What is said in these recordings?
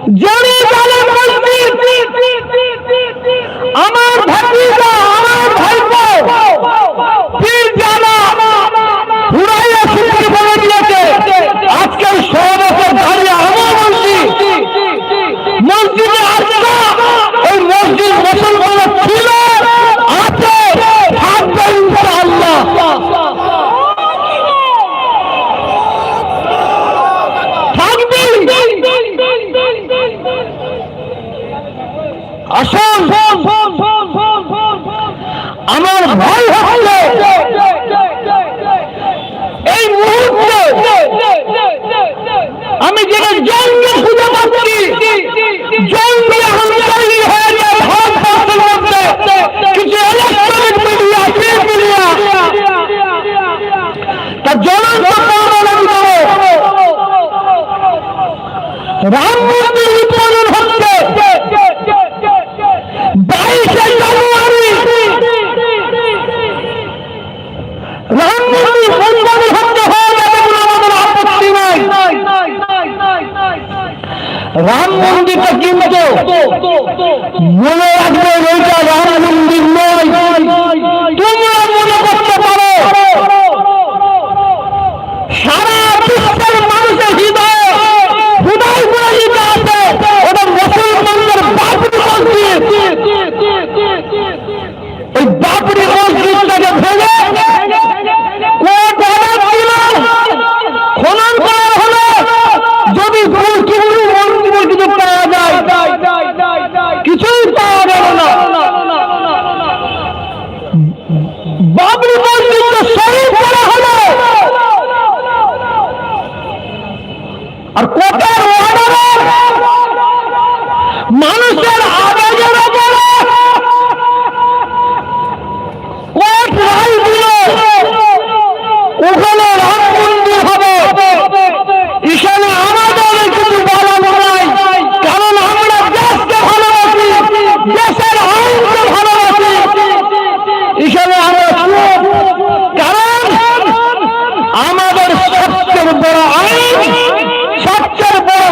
Jerusalem মসজিদ আমার ভাতিজা আমার ভাইপো পীর জানা হুরাইয়া সুন্দর বলে দিয়েছে আজকাল 100 বছর দাঁড়িয়ে আমার মসজিদে আসা ওই মসজিদ মুসলমান ছিল আছে থাকবে ইনশাআল্লাহ। থাকবে আসুন আমার ভাই হচ্ছে এই মুহূর্তে আমি যেটা জঙ্গি খুঁজে পাচ্ছি জঙ্গি এখন তৈরি হয়ে যায় ভারতবর্ষের মধ্যে কিছু ইলেকট্রনিক মিডিয়া প্রিন্ট মিডিয়া তার জ্বলন্ত প্রমাণ করে রাম মন্দির উৎপাদন হচ্ছে 22শে জানুয়ারি রাম মন্দির উৎপাদন হচ্ছে হয়ে যাবে বলে আমাদের আপত্তি নাই। রাম মন্দিরটা কিন্তু মনে রাখবেন ওইটা রাম মন্দির নয়। তোমরা মনে করতে পারো সারা বিশ্বের মানুষের হৃদয়ে খুদাই করে দিতে আছে ওটা মুসলমানদের বাবরি মসজিদ। ওই বাবরি মসজিদটাকে ভেঙে কোর্ট অর্ডার দিল খনন করা হলো যদি কিছু পাওয়া যায় কিছুই পাওয়া গেল না। বাবরি মসজিদকে শহীদ করা হলো আর কোর্টের অর্ডারে মানুষের আবেগের উপরে কোর্ট রায় দিল ওখানে রাম মন্দির হবে। এখানে আমাদের কিছু বলার নাই কারণ আমরা দেশকে ভালোবাসি দেশের আইনকে ভালোবাসি। এখানে আমরা কারণ আমাদের সবচেয়ে বড় আইন সবচেয়ে বড়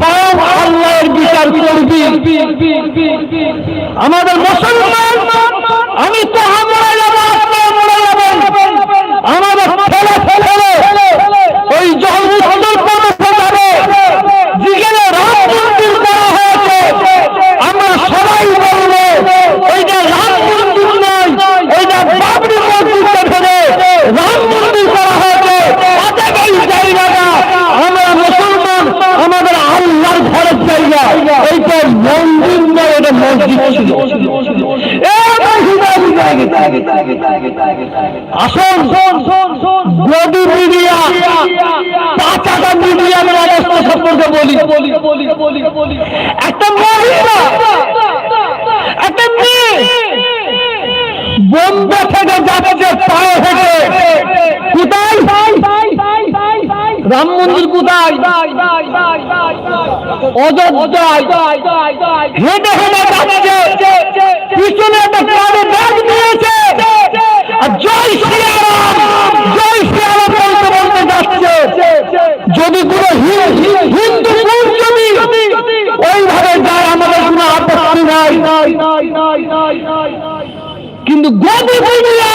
স্বয়ং আল্লাহর বিচার করবি। আমাদের মুসলমান আমি তো আমরা যাবো আপনার মরে যাবেন আমাদের ফেলে ওই জঙ্গল প্রদেশে যাবে যেখানে রাম মন্দির করা হয়েছে আমরা সবাই বলবো ওইটা রাম মন্দির নয় ওইটা বাবরি মসজিদকে ফেলে রাম মন্দির করা হয়েছে। এই জায়গাটা আমরা মুসলমান আমাদের আল্লাহর ঘরের জায়গা এইটা মন্দির নয় এটা মসজিদ ছিল। আসুন গদি মিডিয়া 5টা মিডিয়ার অবস্থা সম্পর্কে বলি। একটা মহিলা একটা মেয়ে বোম্বে থেকে যাচ্ছে পায়ে হেঁটে কোথায় রাম মন্দির কোথায় অযোধ্যায় হেঁটে হেঁটে যাচ্ছে পিছনে একটা কালো ব্যাগ নিয়েছে আর জয় শ্রীরাম বলতে বলতে যাচ্ছে। যদি কোনো হিন্দু যদি ওইভাবে যায় আমাদের কোনো আপত্তি নাই কিন্তু গদি মিডিয়া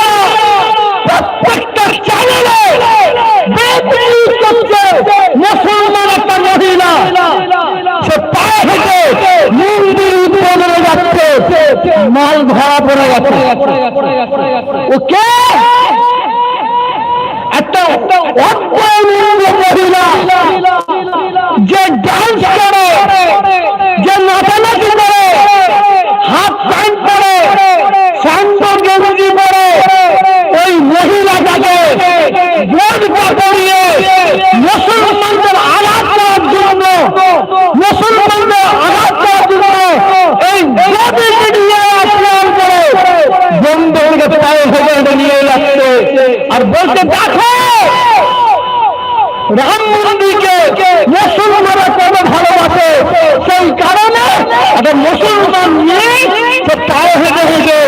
প্রত্যেকটা চ্যানেলে মুসলমান একটা মহিলা সে পায়ে হেঁটে মন্দির উদ্বোধনে যাচ্ছে মাল ধরা পড়ে গেছে। ওকে একটা মহিলা যে ডান্স করে যে নাচানাচি করে হাত প্যান্ট পরে স্যান্ডো গেঞ্জি পরে ওই মহিলাটাকে বোধ পরিয়ে মুসলমানদের আঘাত করার জন্য এই গদি মিডিয়া আক্রমণ করে বন্ধুকে পায়ে হেঁটে নিয়ে যাচ্ছে আর বলতে দেখো রাম মন্দিরকে মুসলমানরা কত ভালোবাসে সেই কারণে একটা মুসলমান নিয়ে সে পায়ে হেঁটে হেঁটে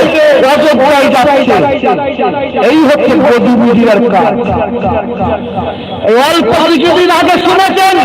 অযোধ্যায় যাচ্ছে। এই হচ্ছে গদি মিডিয়ার কাজ। অল্প কিছুদিন আগে শুনেছেন